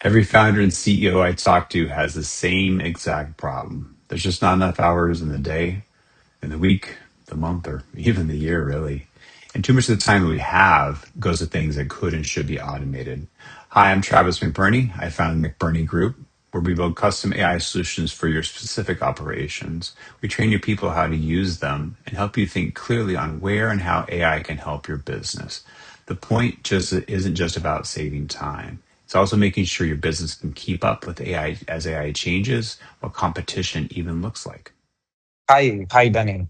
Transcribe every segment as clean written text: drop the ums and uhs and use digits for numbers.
Every founder and CEO I talk to has the same exact problem. There's just not enough hours in the day, in the week, the month, or even the year, really. And too much of the time that we have goes to things that could and should be automated. Hi, I'm Travis McBurney. I founded McBurney Group, where we build custom AI solutions for your specific operations. We train your people how to use them and help you think clearly on where and how AI can help your business. The point just isn't just about saving time. It's also making sure your business can keep up with AI as AI changes, what competition even looks like. Hi, Daniel.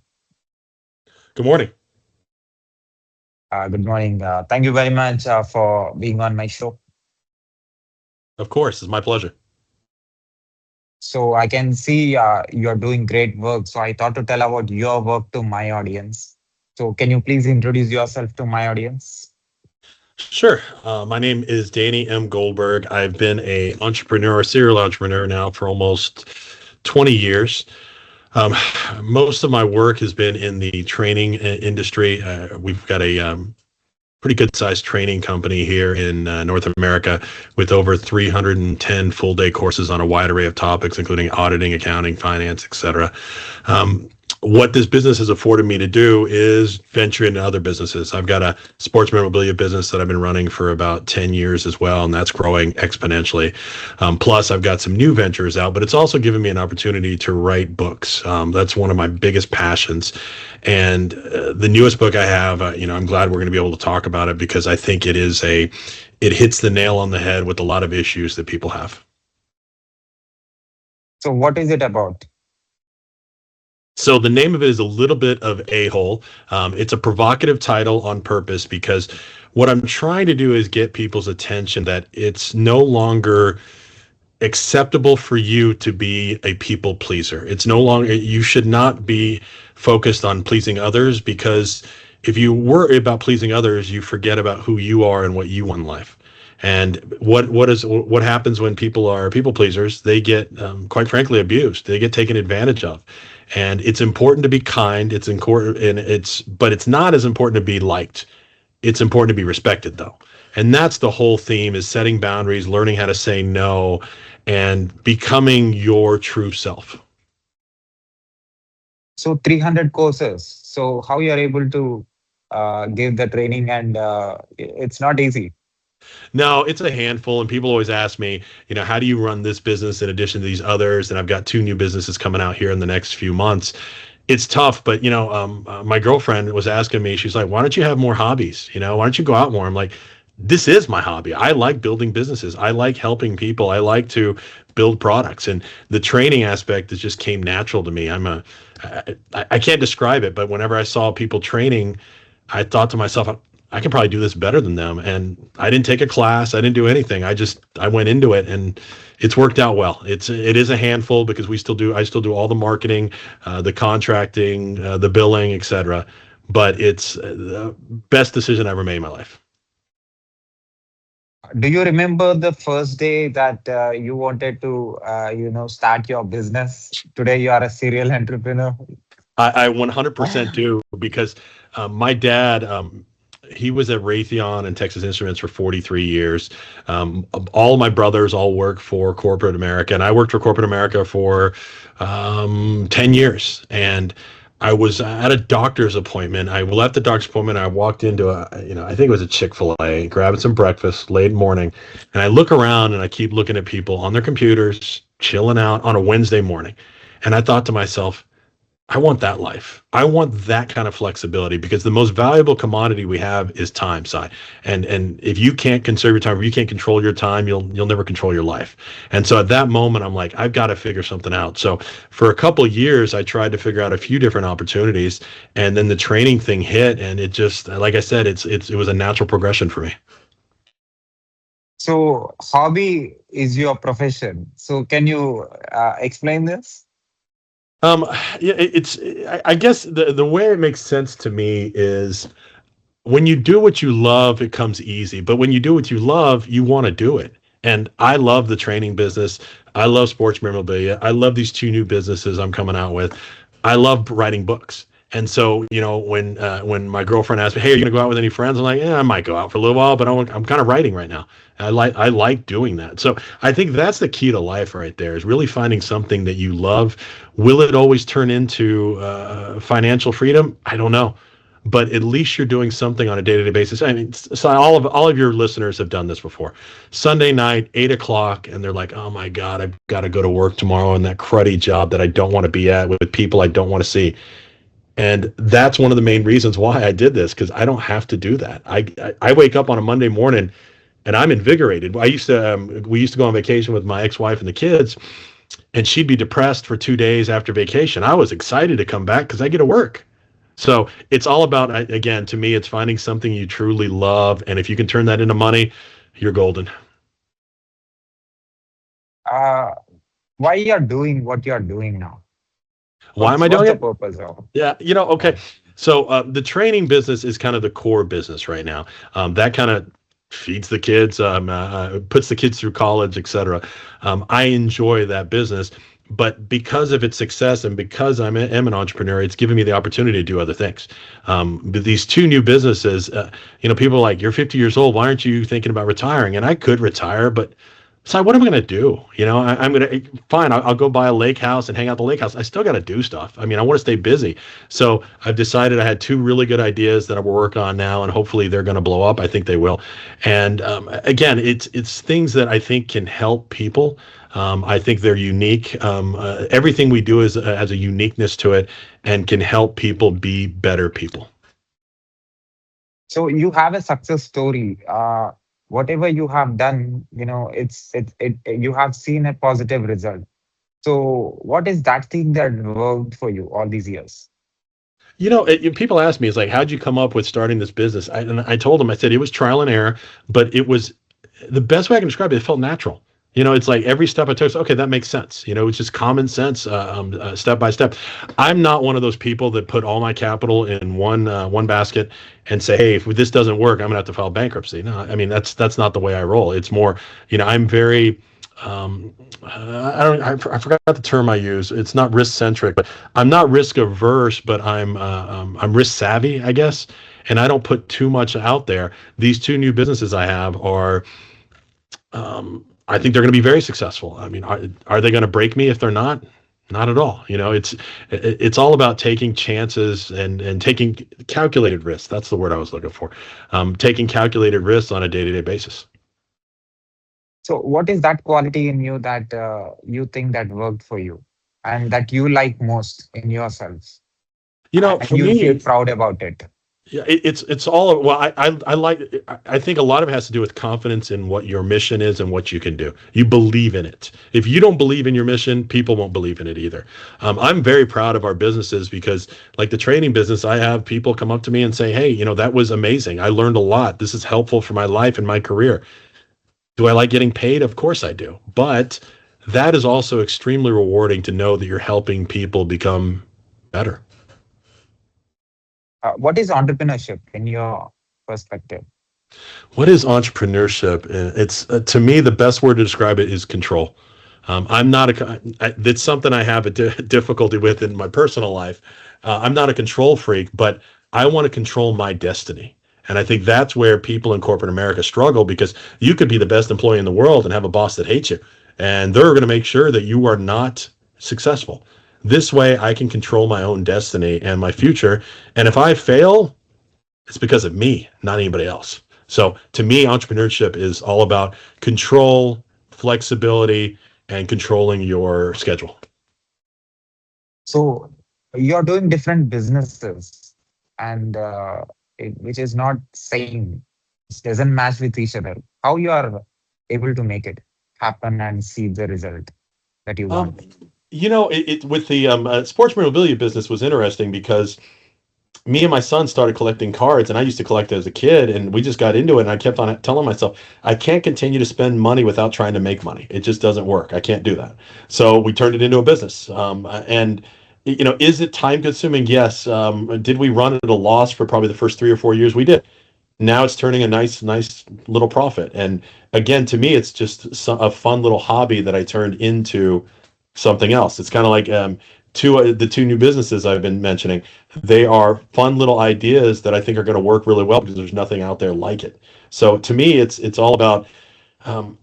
Good morning. Good morning. Thank you very much for being on my show. Of course, it's my pleasure. So I can see you're doing great work. So I thought to tell about your work to my audience. So can you please introduce yourself to my audience? Sure. My name is Danny M. Goldberg. I've been a serial entrepreneur now for almost 20 years. Most of my work has been in the training industry. We've got a pretty good sized training company here in North America with over 310 full day courses on a wide array of topics, including auditing, accounting, finance, etc. What this business has afforded me to do is venture into other businesses. I've got a sports memorabilia business that I've been running for about 10 years as well, and that's growing exponentially. Plus, I've got some new ventures out, but it's also given me an opportunity to write books. That's one of my biggest passions. And the newest book I have, I'm glad we're going to be able to talk about it because I think it hits the nail on the head with a lot of issues that people have. So what is it about? So the name of it is A Little Bit of A-Hole. It's a provocative title on purpose because what I'm trying to do is get people's attention that it's no longer acceptable for you to be a people pleaser. It's no longer, you should not be focused on pleasing others, because if you worry about pleasing others, you forget about who you are and what you want in life. And what happens when people are people pleasers? They get, quite frankly, abused. They get taken advantage of. And it's important to be kind. It's important, but it's not as important to be liked. It's important to be respected, though. And that's the whole theme: is setting boundaries, learning how to say no, and becoming your true self. So 300 courses. So how you are able to give the training, and it's not easy. No, it's a handful, and people always ask me, how do you run this business in addition to these others? And I've got 2 new businesses coming out here in the next few months. It's tough, but my girlfriend was asking me, she's like, why don't you have more hobbies? Why don't you go out more? I'm like, this is my hobby. I like building businesses. I like helping people. I like to build products, and the training aspect just came natural to me. I can't describe it, but whenever I saw people training, I thought to myself, I can probably do this better than them. And I didn't take a class. I didn't do anything. I went into it, and it's worked out well. It is a handful because I still do all the marketing, the contracting, the billing, etc. But it's the best decision I ever made in my life. Do you remember the first day that you wanted to, start your business? Today you are a serial entrepreneur. I 100% do, because my dad, he was at Raytheon and Texas Instruments for 43 years. All of my brothers all work for corporate America, and I worked for corporate America for 10 years. And I was at a doctor's appointment. I left the doctor's appointment. I walked into I think it was a Chick-fil-A, grabbing some breakfast late morning. And I look around and I keep looking at people on their computers, chilling out on a Wednesday morning. And I thought to myself, I want that life. I want that kind of flexibility, because the most valuable commodity we have is time, Sai. And if you can't conserve your time, if you can't control your time, you'll never control your life. And so at that moment, I'm like, I've got to figure something out. So for a couple of years, I tried to figure out a few different opportunities, and then the training thing hit, and it just, like I said, it was a natural progression for me. So hobby is your profession. So can you explain this? I guess the way it makes sense to me is, when you do what you love, it comes easy. But when you do what you love, you want to do it. And I love the training business. I love sports memorabilia. I love these 2 new businesses I'm coming out with. I love writing books. And so, when my girlfriend asked me, "Hey, are you gonna go out with any friends?" I'm like, "Yeah, I might go out for a little while, but I'm kind of writing right now. I like doing that." So I think that's the key to life right there, is really finding something that you love. Will it always turn into financial freedom? I don't know, but at least you're doing something on a day-to-day basis. I mean, so all of your listeners have done this before. Sunday night, 8 o'clock, and they're like, "Oh my God, I've got to go to work tomorrow in that cruddy job that I don't want to be at with people I don't want to see." And that's one of the main reasons why I did this, because I don't have to do that. I wake up on a Monday morning and I'm invigorated. We used to go on vacation with my ex-wife and the kids, and she'd be depressed for 2 days after vacation. I was excited to come back because I get to work. So it's all about, again, to me, it's finding something you truly love, and if you can turn that into money, you're golden. Uh, why you're doing what you're doing now? Why am I What's doing the it? purpose of? Yeah, okay. So the training business is kind of the core business right now. That kind of feeds the kids, puts the kids through college, etc. I enjoy that business, but because of its success and because am an entrepreneur, it's given me the opportunity to do other things. But these two new businesses, people are like, "You're 50 years old. Why aren't you thinking about retiring?" And I could retire, but so what am I going to do? I'm going to, fine, I'll go buy a lake house and hang out at the lake house. I still got to do stuff. I mean, I want to stay busy. So I've decided I had two really good ideas that I will work on now, and hopefully they're going to blow up. I think they will. And again, it's things that I think can help people. I think they're unique. Everything we do has a uniqueness to it and can help people be better people. So you have a success story. Whatever you have done, you have seen a positive result. So what is that thing that worked for you all these years? People ask me, it's like, how'd you come up with starting this business? And I told them, I said, it was trial and error, but it was the best way I can describe it. It felt natural. It's like every step I took, okay, that makes sense. It's just common sense, step by step. I'm not one of those people that put all my capital in one basket and say, hey, if this doesn't work, I'm gonna have to file bankruptcy. No, I mean, that's not the way I roll. It's more, I'm very, I forgot the term I use. It's not risk centric, but I'm not risk averse, but I'm risk savvy, I guess. And I don't put too much out there. These two new businesses I have are, I think they're going to be very successful. I mean, are they going to break me if they're not? Not at all. It's all about taking chances and taking calculated risks. That's the word I was looking for. Taking calculated risks on a day-to-day basis. So what is that quality in you that you think that worked for you and that you like most in yourself and For you me, feel proud about it? yeah, it's all, well. I think a lot of it has to do with confidence in what your mission is and what you can do. You believe in it. If you don't believe in your mission, people won't believe in it either. I'm very proud of our businesses because, like the training business, I have people come up to me and say, "Hey, that was amazing. I learned a lot. This is helpful for my life and my career." Do I like getting paid? Of course I do. But that is also extremely rewarding to know that you're helping people become better. What is entrepreneurship in your perspective? What is entrepreneurship? It's to me, the best word to describe it is control. I'm not it's something I have a difficulty with in my personal life. I'm not a control freak, but I want to control my destiny. And I think that's where people in corporate America struggle, because you could be the best employee in the world and have a boss that hates you, and they're going to make sure that you are not successful. This way, I can control my own destiny and my future. And if I fail, it's because of me, not anybody else. So to me, entrepreneurship is all about control, flexibility, and controlling your schedule. So you're doing different businesses and which is not same. It doesn't match with each other. How you are able to make it happen and see the result that you Um, want? it with the sports memorabilia business was interesting because me and my son started collecting cards, and I used to collect as a kid, and we just got into it. And I kept on telling myself, I can't continue to spend money without trying to make money. It just doesn't work. I can't do that. So we turned it into a business. And is it time consuming? Yes. Did we run at a loss for probably the first 3 or 4 years? We did. Now it's turning a nice little profit. And again, to me, it's just a fun little hobby that I turned into something else. It's kind of like the two new businesses I've been mentioning, they are fun little ideas that I think are going to work really well because there's nothing out there like it. So to me, it's all about. Um,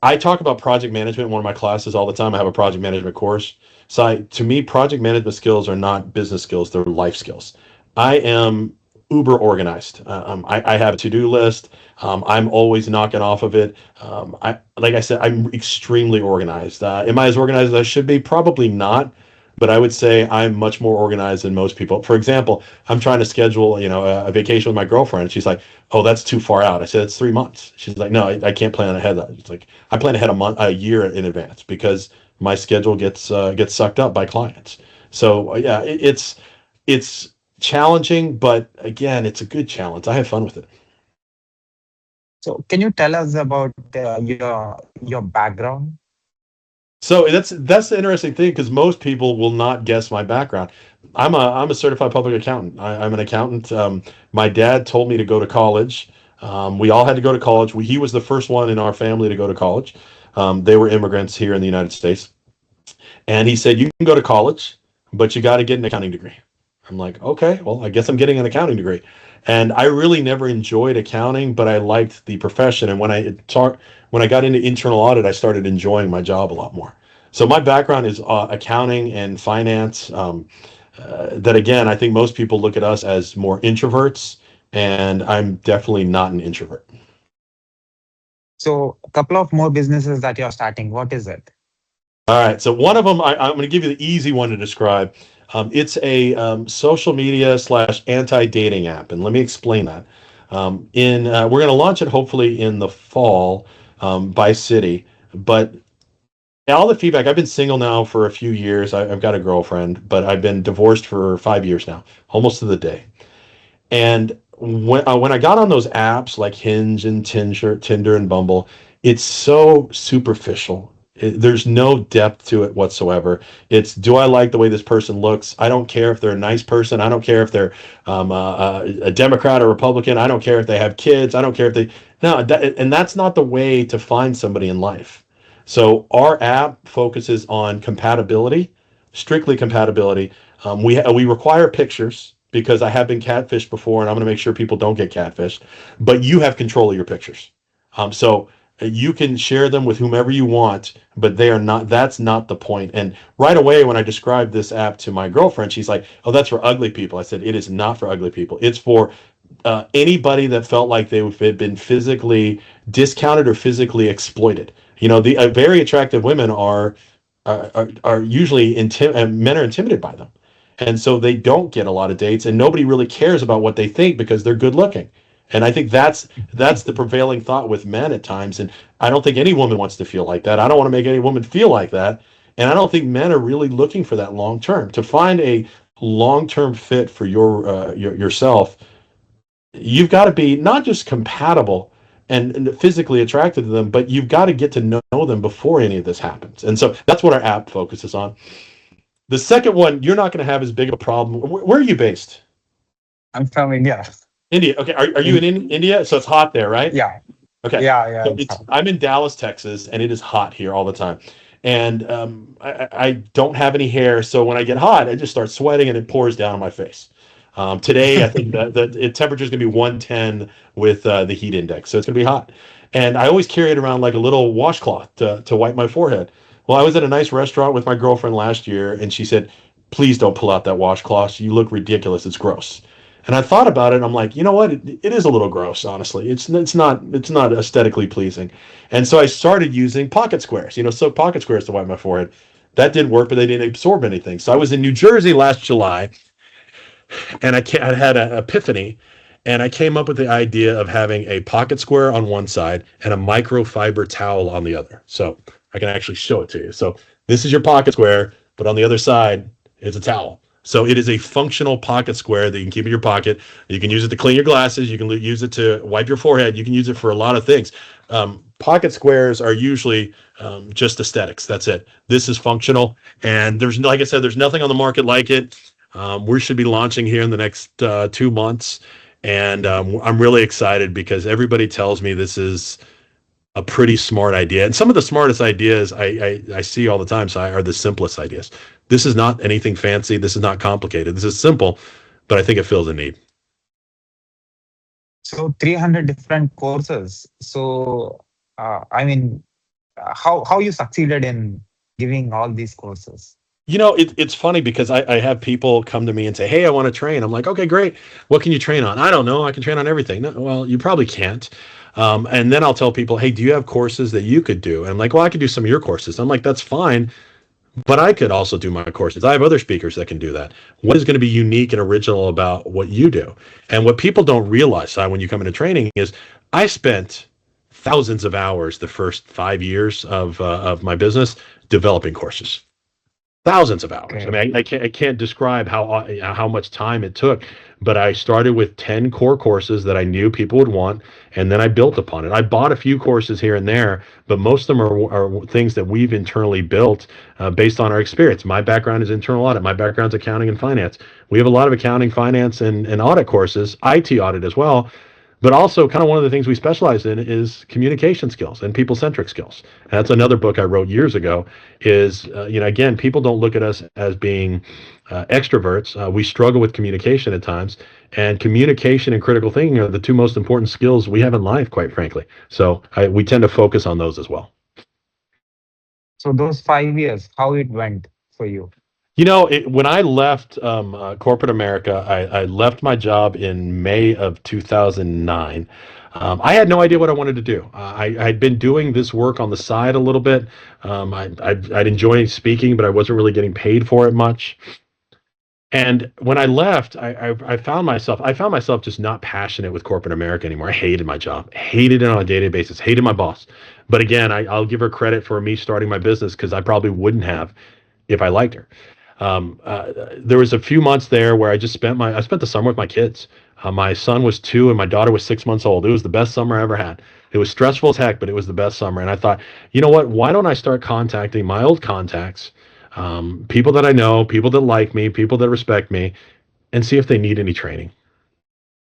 I talk about project management in one of my classes all the time. I have a project management course. So to me, project management skills are not business skills; they're life skills. I am uber organized. I have a to-do list. I'm always knocking off of it. Like I said, I'm extremely organized. Am I as organized as I should be? Probably not. But I would say I'm much more organized than most people. For example, I'm trying to schedule, a vacation with my girlfriend. She's like, "Oh, that's too far out." I said, "It's 3 months." She's like, "No, I can't plan ahead." It's like I plan ahead a year in advance because my schedule gets sucked up by clients. So yeah, it's challenging, but again, it's a good challenge. I have fun with it. So can you tell us about your background? So that's the interesting thing because most people will not guess my background. I'm a certified public accountant. I'm an accountant. My dad told me to go to college. We all had to go to college. He was the first one in our family to go to college. They were immigrants here in the United States, and he said you can go to college, but you got to get an accounting degree. I'm like, okay, well, I guess I'm getting an accounting degree. And I really never enjoyed accounting, but I liked the profession. And when I got into internal audit, I started enjoying my job a lot more. So my background is accounting and finance. That again, I think most people look at us as more introverts, and I'm definitely not an introvert. So a couple of more businesses that you're starting. What is it? All right. So one of them, I'm going to give you the easy one to describe. It's a social media / anti-dating app, and let me explain that. In We're going to launch it hopefully in the fall by city, but all the feedback. I've been single now for a few years. I've got a girlfriend, but I've been divorced for 5 years now, almost to the day. And when I got on those apps like Hinge and Tinder and Bumble, it's so superficial. There's no depth to it whatsoever. It's, do I like the way this person looks? I don't care if they're a nice person. I don't care if they're a Democrat or Republican. I don't care if they have kids. I don't care if they no. And that's not the way to find somebody in life. So our app focuses on compatibility, strictly compatibility. We require pictures because I have been catfished before, and I'm going to make sure people don't get catfished. But you have control of your pictures, so you can share them with whomever you want. But they are not. That's not the point. And right away, when I described this app to my girlfriend, she's like, "Oh, that's for ugly people." I said, "It is not for ugly people. It's for anybody that felt like they had been physically discounted or physically exploited." The very attractive women are usually men are intimidated by them, and so they don't get a lot of dates, and nobody really cares about what they think because they're good looking. And I think that's the prevailing thought with men at times, and I don't think any woman wants to feel like that. I don't want to make any woman feel like that, and I don't think men are really looking for that long term. To find a long term fit for yourself, you've got to be not just compatible and physically attracted to them, but you've got to get to know them before any of this happens. And so that's what our app focuses on. The second one, you're not going to have as big of a problem. Where are you based? I'm from India. India. Okay. Are you in India? So it's hot there, right? Yeah, Okay. yeah. So I'm in Dallas, Texas, and it is hot here all the time. And I don't have any hair, so when I get hot, I just start sweating and it pours down on my face. Today, I think the temperature is going to be 110 with the heat index, so it's going to be hot. And I always carry it around like a little washcloth to wipe my forehead. Well, I was at a nice restaurant with my girlfriend last year, and she said, "Please don't pull out that washcloth. You look ridiculous. It's gross." And I thought about it, and I'm like, you know what? It is a little gross, honestly. It's not aesthetically pleasing. And so I started using pocket squares, so pocket squares to wipe my forehead. That did work, but they didn't absorb anything. So I was in New Jersey last July, and I had an epiphany, and I came up with the idea of having a pocket square on one side and a microfiber towel on the other. So I can actually show it to you. So this is your pocket square, but on the other side is a towel. So it is a functional pocket square that you can keep in your pocket. You can use it to clean your glasses. You can use it to wipe your forehead. You can use it for a lot of things. Pocket squares are usually just aesthetics. That's it. This is functional. And like I said, there's nothing on the market like it. We should be launching here in the next 2 months. And I'm really excited because everybody tells me this is a pretty smart idea. And some of the smartest ideas I see all the time, Sai, are the simplest ideas. This is not anything fancy. This is not complicated. This is simple, but I think it fills a need. So 300 different courses. So, I mean, how you succeeded in giving all these courses? It's funny because I have people come to me and say, "Hey, I want to train." I'm like, "Okay, great. What can you train on?" "I don't know. I can train on everything." "No, well, you probably can't." And then I'll tell people, "Hey, do you have courses that you could do?" And I'm like, "Well, I could do some of your courses." I'm like, "That's fine, but I could also do my courses. I have other speakers that can do that. What is going to be unique and original about what you do?" And what people don't realize, when you come into training, is I spent thousands of hours the first 5 years of my business developing courses. Thousands of hours. I Okay. mean, I can't describe how much time it took, but I started with 10 core courses that I knew people would want, and then I built upon it. I bought a few courses here and there, but most of them are things that we've internally built based on our experience. My background is internal audit. My background's accounting and finance. We have a lot of accounting, finance, and audit courses, IT audit as well. But also, kind of one of the things we specialize in is communication skills and people-centric skills. And that's another book I wrote years ago. Is again, people don't look at us as being extroverts. We struggle with communication at times, and communication and critical thinking are the two most important skills we have in life, quite frankly. So we tend to focus on those as well. So those 5 years, how it went for you? When I left corporate America, I left my job in May of 2009. I had no idea what I wanted to do. I'd been doing this work on the side a little bit. I'd enjoy speaking, but I wasn't really getting paid for it much. And when I left, I found myself just not passionate with corporate America anymore. I hated my job, hated it on a day-to-day basis, hated my boss. But again, I'll give her credit for me starting my business because I probably wouldn't have if I liked her. There was a few months there where I spent the summer with my kids. My son was 2 and my daughter was 6 months old. It was the best summer I ever had. It was stressful as heck, but it was the best summer. And I thought, you know what? Why don't I start contacting my old contacts, people that I know, people that like me, people that respect me, and see if they need any training.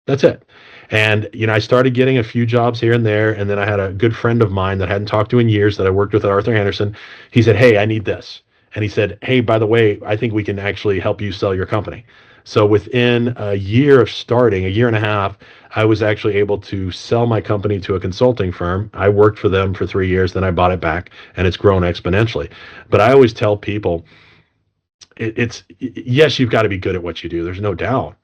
That's it. And I started getting a few jobs here and there, and then I had a good friend of mine that I hadn't talked to in years that I worked with at Arthur Anderson. He said, "Hey, I need this." And he said, "Hey, by the way, I think we can actually help you sell your company." So within a year of starting, a year and a half, I was actually able to sell my company to a consulting firm. I worked for them for 3 years, then I bought it back, and it's grown exponentially. But I always tell people, yes, you've got to be good at what you do. There's no doubt.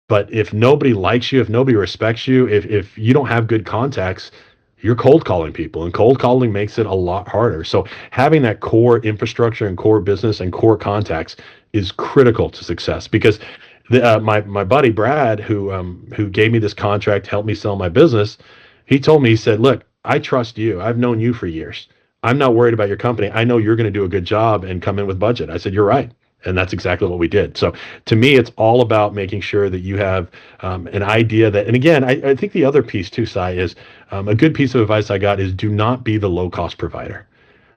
But if nobody likes you, if nobody respects you, if you don't have good contacts, you're cold calling people, and cold calling makes it a lot harder. So having that core infrastructure and core business and core contacts is critical to success. Because my buddy Brad, who gave me this contract to help me sell my business, he told me, he said, "Look, I trust you. I've known you for years. I'm not worried about your company. I know you're going to do a good job and come in with budget." I said, "You're right." And that's exactly what we did. So to me, it's all about making sure that you have an idea that, and again, I think the other piece too, Sai, is a good piece of advice I got is do not be the low cost provider.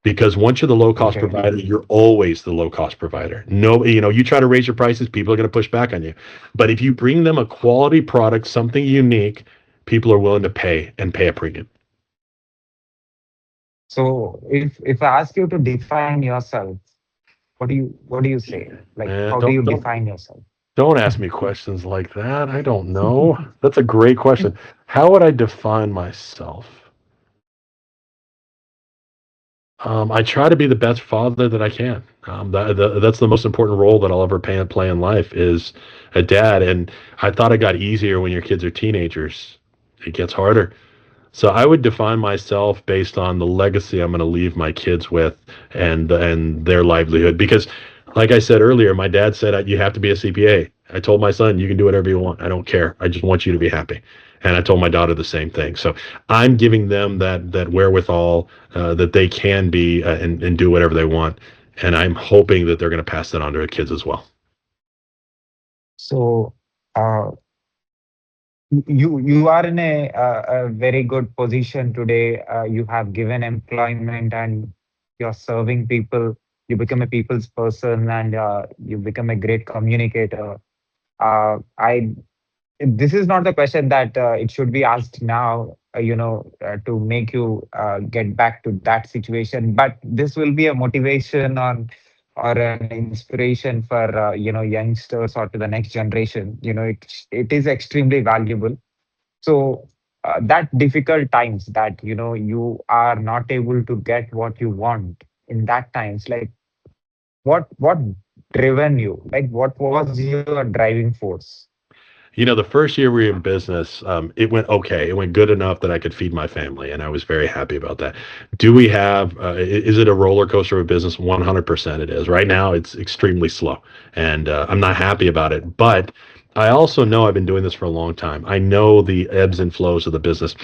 Because once you're the low cost Okay. provider, you're always the low cost provider. No, you try to raise your prices, people are going to push back on you. But if you bring them a quality product, something unique, people are willing to pay and pay a premium. So if I ask you to define yourself, what do you say? Like, Man, how do don't you don't define yourself? don't ask me questions like that. I don't know. That's a great question. How would I define myself? I try to be the best father that I can. That's the most important role that I'll ever play in life is a dad. And I thought it got easier when your kids are teenagers. It gets harder. So I would define myself based on the legacy I'm going to leave my kids with and their livelihood. Because, like I said earlier, my dad said you have to be a CPA. I told my son, you can do whatever you want. I don't care. I just want you to be happy. And I told my daughter the same thing. So I'm giving them that wherewithal that they can be and do whatever they want. And I'm hoping that they're going to pass that on to their kids as well. So, uh, you are in a very good position today. You have given employment and you're serving people. You become a people's person and you become a great communicator. I This is not the question that it should be asked now. to make you get back to that situation. But this will be a motivation on or an inspiration for youngsters or to the next generation. It is extremely valuable. So that difficult times that you are not able to get what you want in that times, like what driven you, like what was your driving force? The first year we were in business, it went okay. It went good enough that I could feed my family, and I was very happy about that. Do we have, is it a roller coaster of a business? 100% it is. Right now, it's extremely slow, and I'm not happy about it. But I also know I've been doing this for a long time. I know the ebbs and flows of the business.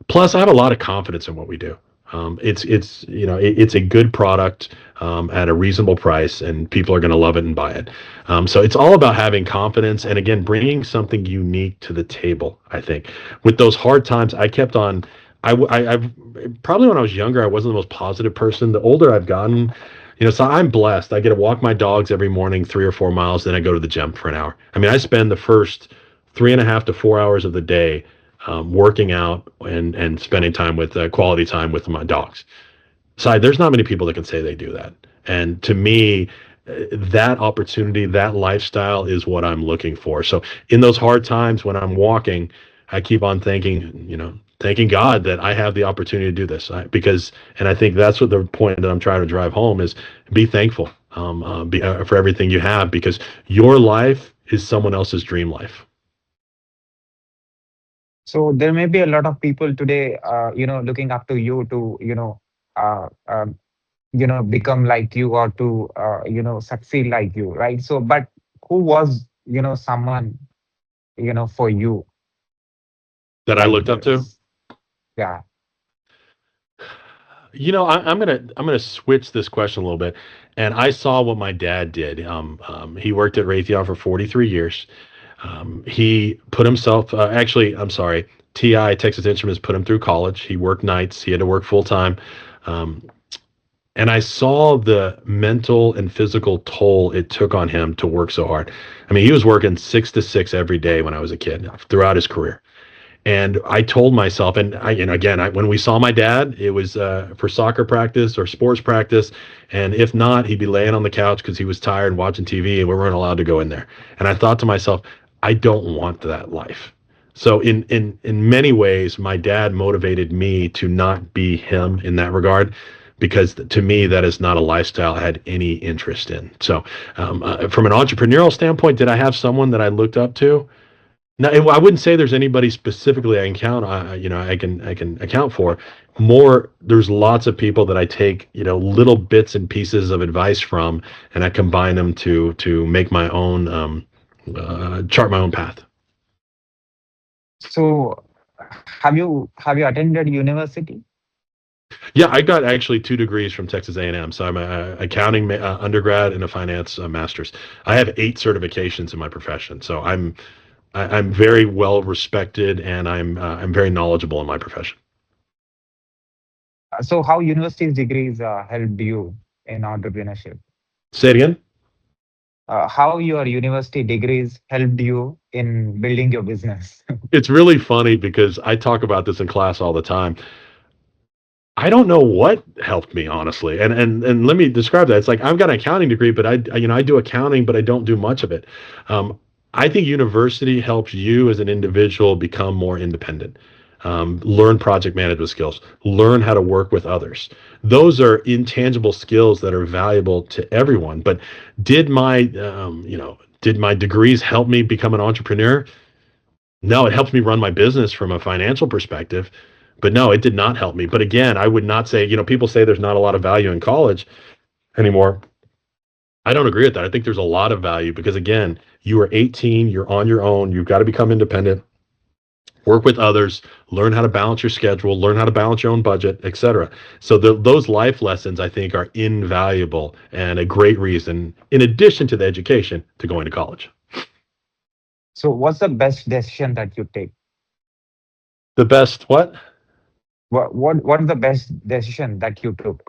Plus, I have a lot of confidence in what we do. It's a good product at a reasonable price, and people are going to love it and buy it. So it's all about having confidence, and again, bringing something unique to the table. I think with those hard times, I kept on. I've probably when I was younger, I wasn't the most positive person. The older I've gotten, so I'm blessed. I get to walk my dogs every morning 3 or 4 miles, then I go to the gym for an hour. I mean, I spend the first 3.5 to 4 hours of the day working out and spending time with quality time with my dogs. So there's not many people that can say they do that. And to me, that opportunity, that lifestyle is what I'm looking for. So in those hard times when I'm walking, I keep on thanking God that I have the opportunity to do this. And I think that's what the point that I'm trying to drive home is: be thankful for everything you have, because your life is someone else's dream life. So there may be a lot of people today looking up to you to become like you or to succeed like you, right? So but who was someone for you That I like looked up to. this? Yeah. I'm gonna switch this question a little bit, and I saw what my dad did. He worked at Raytheon for 43 years. He put himself. Actually, I'm sorry. TI Texas Instruments put him through college. He worked nights. He had to work full time. Um, and I saw the mental and physical toll it took on him to work so hard. I mean, he was working 6 to 6 every day when I was a kid throughout his career. And I told myself, when we saw my dad, it was for soccer practice or sports practice. And if not, he'd be laying on the couch because he was tired watching TV, and we weren't allowed to go in there. And I thought to myself, I don't want that life. So in many ways, my dad motivated me to not be him in that regard, because to me, that is not a lifestyle I had any interest in. So from an entrepreneurial standpoint, did I have someone that I looked up to? No, I wouldn't say there's anybody specifically I can count. I can account for. More, there's lots of people that I take little bits and pieces of advice from, and I combine them to make my own chart my own path. So have you attended university? Yeah, I got actually 2 degrees from Texas A&M. So I'm a accounting undergrad and a finance master's. I have 8 certifications in my profession. So I'm very well respected, and I'm very knowledgeable in my profession. So how university's degrees helped you in entrepreneurship? Say it again. How your university degrees helped you in building your business? It's really funny because I talk about this in class all the time. I don't know what helped me, honestly. And let me describe that. It's like I've got an accounting degree, but I do accounting, but I don't do much of it. Um, I think university helps you as an individual become more independent. Learn project management skills, learn how to work with others. Those are intangible skills that are valuable to everyone. But did my did my degrees help me become an entrepreneur? No, it helps me run my business from a financial perspective. But no, it did not help me. But again, I would not say, people say there's not a lot of value in college anymore. I don't agree with that. I think there's a lot of value because, again, you are 18, you're on your own, you've got to become independent, work with others, learn how to balance your schedule, learn how to balance your own budget, etc. So those life lessons, I think, are invaluable and a great reason, in addition to the education, to going to college. So what's the best decision that you take? The best what? What is the best decision that you took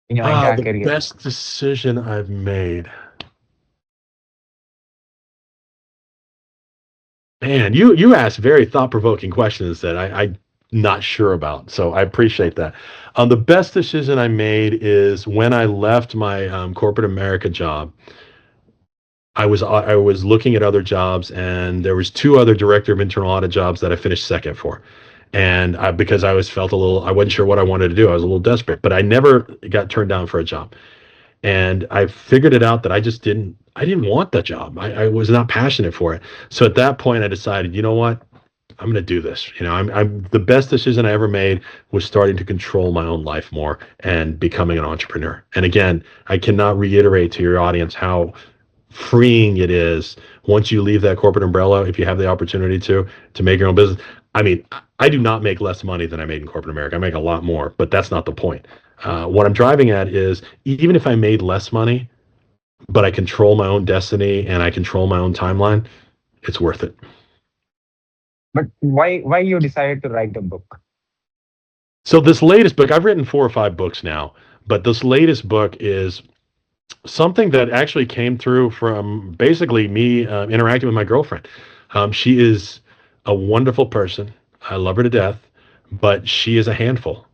in your entire The career? best decision I've made. Man, you ask very thought provoking questions that I not sure about. So I appreciate that. The best decision I made is when I left my corporate America job. I was looking at other jobs, and there was two other director of internal audit jobs that I finished second for, and because I was felt a little, I wasn't sure what I wanted to do. I was a little desperate, but I never got turned down for a job, and I figured it out that I didn't want that job. I was not passionate for it. So at that point, I decided, you know what, I'm going to do this. I'm the best decision I ever made was starting to control my own life more and becoming an entrepreneur. And again, I cannot reiterate to your audience how freeing it is once you leave that corporate umbrella, if you have the opportunity to make your own business. I mean, I do not make less money than I made in corporate America. I make a lot more, but that's not the point. What I'm driving at is, even if I made less money, but I control my own destiny and I control my own timeline, it's worth it. But why you decided to write a book? So this latest book, I've written 4 or 5 books now, but this latest book is something that actually came through from basically me interacting with my girlfriend. She is a wonderful person. I love her to death, but she is a handful.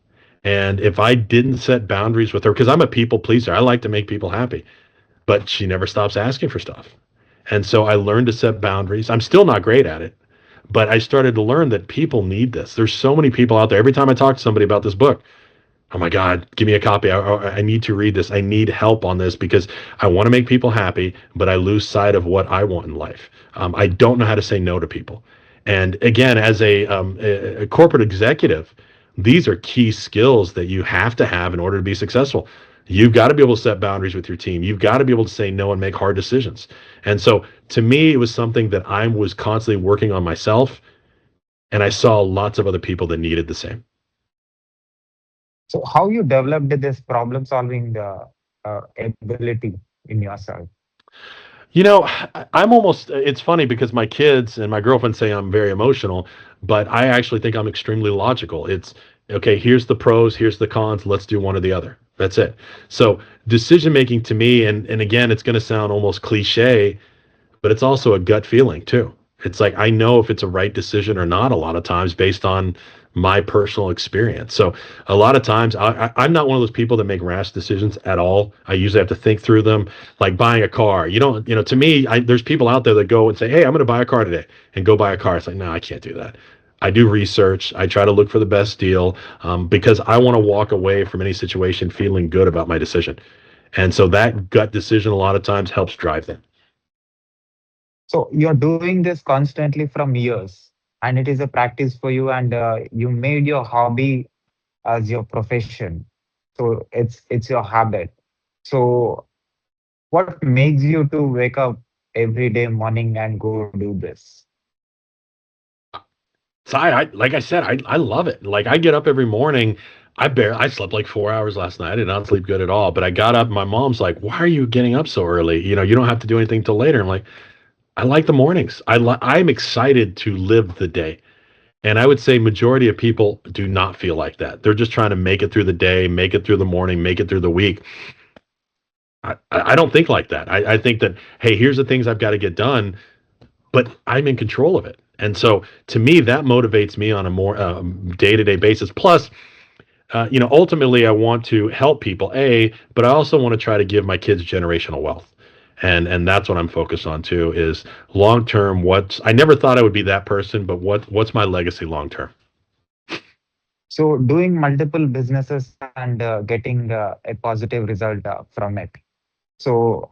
And if I didn't set boundaries with her, because I'm a people pleaser, I like to make people happy, but she never stops asking for stuff. And so I learned to set boundaries. I'm still not great at it, but I started to learn that people need this. There's so many people out there. Every time I talk to somebody about this book, oh my God, give me a copy. I need to read this. I need help on this because I want to make people happy, but I lose sight of what I want in life. I don't know how to say no to people. And again, as a corporate executive, these are key skills that you have to have in order to be successful. You've got to be able to set boundaries with your team. You've got to be able to say no and make hard decisions. And so to me, it was something that I was constantly working on myself. And I saw lots of other people that needed the same. So how you developed this problem solving ability in yourself? You know, I'm almost, it's funny because my kids and my girlfriend say I'm very emotional, but I actually think I'm extremely logical. It's okay, here's the pros, here's the cons, let's do one or the other. That's it. So decision making to me, and again, it's going to sound almost cliche, but it's also a gut feeling too. It's like I know if it's a right decision or not a lot of times based on my personal experience. So a lot of times I'm not one of those people that make rash decisions at all. I usually have to think through them, like buying a car. To me, there's people out there that go and say, hey, I'm going to buy a car today and go buy a car. It's like, no, I can't do that. I do research. I try to look for the best deal because I want to walk away from any situation feeling good about my decision. And so that gut decision a lot of times helps drive them. So you're doing this constantly from years, and it is a practice for you, and you made your hobby as your profession. So it's your habit. So what makes you to wake up every day morning and go do this? Like I said, I love it. Like I get up every morning. I slept like 4 hours last night. I did not sleep good at all. But I got up. My mom's like, "Why are you getting up so early? You don't have to do anything till later." I'm like, I like the mornings. I'm excited to live the day. And I would say majority of people do not feel like that. They're just trying to make it through the day, make it through the morning, make it through the week. I don't think like that. I think that, hey, here's the things I've got to get done, but I'm in control of it. And so to me, that motivates me on a more day-to-day basis. Plus, ultimately, I want to help people, but I also want to try to give my kids generational wealth. And that's what I'm focused on too, is long term. I never thought I would be that person, but what's my legacy long term? So doing multiple businesses and getting a positive result from it. So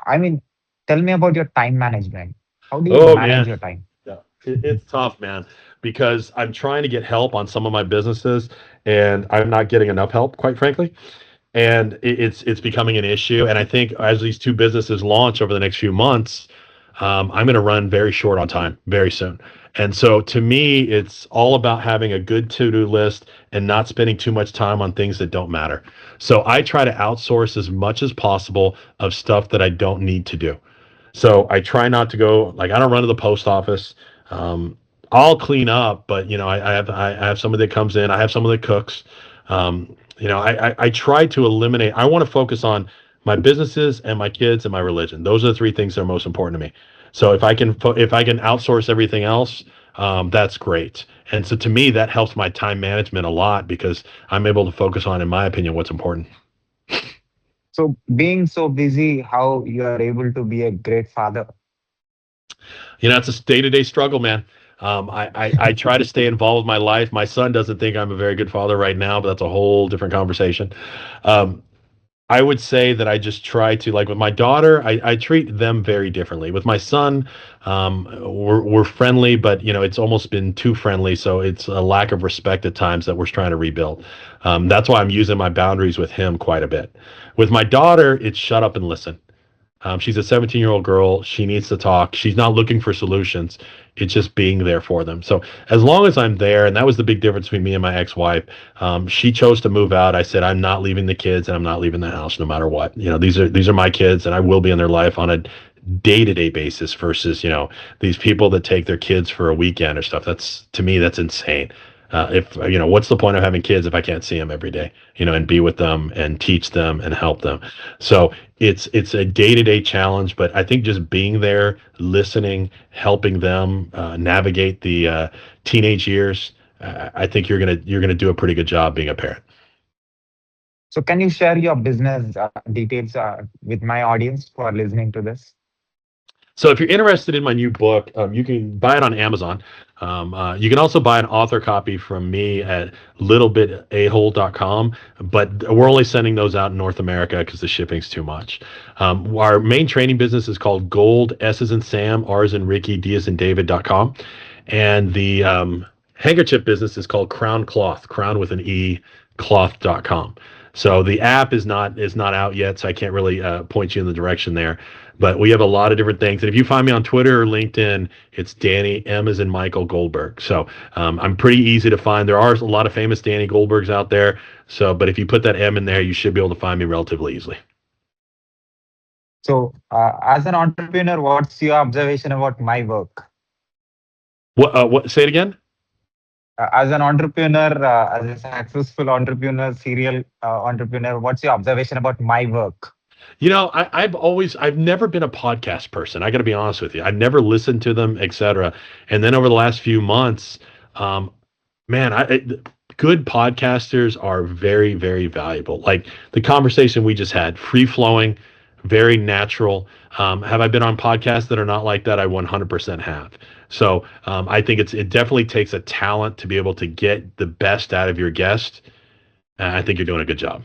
I mean, tell me about your time management. How do you Oh manage man, your time? yeah, it's tough, man, because I'm trying to get help on some of my businesses, and I'm not getting enough help, quite frankly. And it's becoming an issue. And I think as these two businesses launch over the next few months, I'm going to run very short on time very soon. And so to me, it's all about having a good to-do list and not spending too much time on things that don't matter. So I try to outsource as much as possible of stuff that I don't need to do. So I try not to go, like, I don't run to the post office. Um, I'll clean up, but I have somebody that comes in. I have somebody that cooks. I try to eliminate. I want to focus on my businesses and my kids and my religion. Those are the three things that are most important to me. So if I can outsource everything else, that's great. And so to me, that helps my time management a lot because I'm able to focus on, in my opinion, what's important. So being so busy, how you are able to be a great father? It's a day-to-day struggle, man. I try to stay involved with my life. My son doesn't think I'm a very good father right now, but that's a whole different conversation. Um, I would say that I just try to, like with my daughter, I treat them very differently. With my son, we're friendly, but it's almost been too friendly, so it's a lack of respect at times that we're trying to rebuild. That's why I'm using my boundaries with him quite a bit. With my daughter, it's shut up and listen. She's a 17-year-old girl. She needs to talk. She's not looking for solutions. It's just being there for them. So as long as I'm there, and that was the big difference between me and my ex-wife. She chose to move out. I said, I'm not leaving the kids, and I'm not leaving the house, no matter what. These are my kids, and I will be in their life on a day-to-day basis versus these people that take their kids for a weekend or stuff. That's, to me, that's insane. If what's the point of having kids if I can't see them every day, and be with them and teach them and help them? So it's a day-to-day challenge, but I think just being there, listening, helping them navigate the teenage years, I think you're gonna do a pretty good job being a parent. So can you share your business details with my audience who are listening to this? So if you're interested in my new book, you can buy it on Amazon. You can also buy an author copy from me at littlebitahole.com, but we're only sending those out in North America because the shipping's too much. Our main training business is called Gold, S as in Sam, R as in Ricky, D as in David.com. And the handkerchief business is called Crown Cloth, crown with an E, cloth.com. So the app is not out yet, so I can't really point you in the direction there. But we have a lot of different things. And if you find me on Twitter or LinkedIn, it's Danny, M as in Michael Goldberg. So I'm pretty easy to find. There are a lot of famous Danny Goldbergs out there. So, but if you put that M in there, you should be able to find me relatively easily. So as an entrepreneur, what's your observation about my work? What? Say it again. As an entrepreneur, as a successful entrepreneur, serial entrepreneur, what's your observation about my work? I've never been a podcast person. I got to be honest with you. I've never listened to them, etc. And then over the last few months, um, man, good podcasters are very, very valuable. Like the conversation we just had, free flowing, very natural. Have I been on podcasts that are not like that? I 100% have. So I think it definitely takes a talent to be able to get the best out of your guest. And I think you're doing a good job.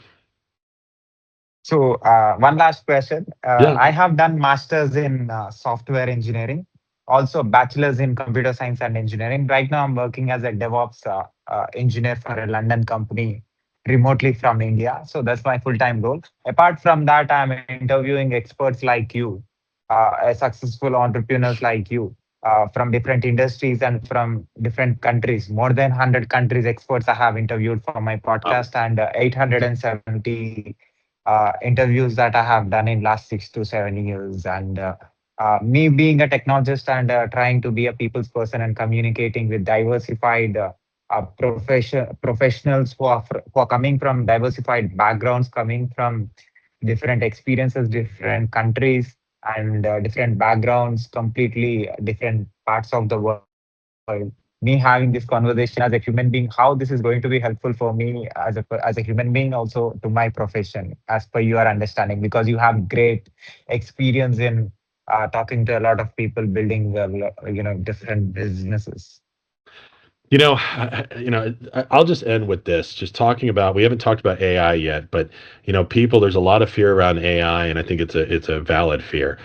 So one last question. Yeah. I have done masters in software engineering, also bachelor's in computer science and engineering. Right now, I'm working as a DevOps engineer for a London company remotely from India. So that's my full-time role. Apart from that, I'm interviewing experts like you, successful entrepreneurs like you, from different industries and from different countries. More than 100 countries experts I have interviewed for my Wow. podcast, and 870 interviews that I have done in last 6 to 7 years. And me being a technologist and trying to be a people's person and communicating with diversified professionals who are coming from diversified backgrounds, coming from different experiences, different countries, and different backgrounds, completely different parts of the world. Me having this conversation as a human being, how this is going to be helpful for me as a human being, also to my profession, as per your understanding, because you have great experience in talking to a lot of people, building different businesses. I'll just end with this. Just talking about, we haven't talked about AI yet, but people, there's a lot of fear around AI, and I think it's a valid fear.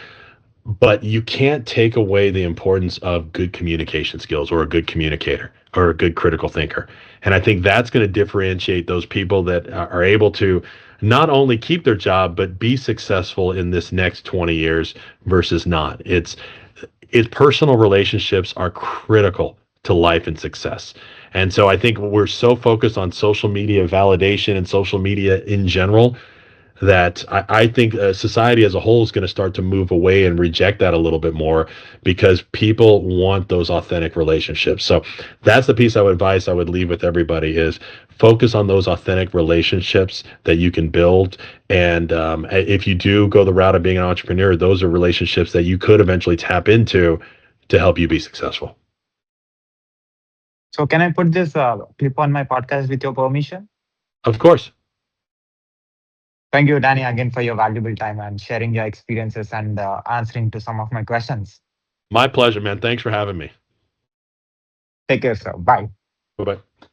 But you can't take away the importance of good communication skills or a good communicator or a good critical thinker. And I think that's going to differentiate those people that are able to not only keep their job, but be successful in this next 20 years versus not. It's personal relationships are critical to life and success. And so I think we're so focused on social media validation and social media in general that I think society as a whole is going to start to move away and reject that a little bit more because people want those authentic relationships. So that's the piece of advice I would leave with everybody is focus on those authentic relationships that you can build. And if you do go the route of being an entrepreneur, those are relationships that you could eventually tap into to help you be successful. So can I put this clip on my podcast with your permission? Of course. Thank you, Danny, again for your valuable time and sharing your experiences and answering to some of my questions. My pleasure, man. Thanks for having me. Take care, sir. Bye. Bye bye.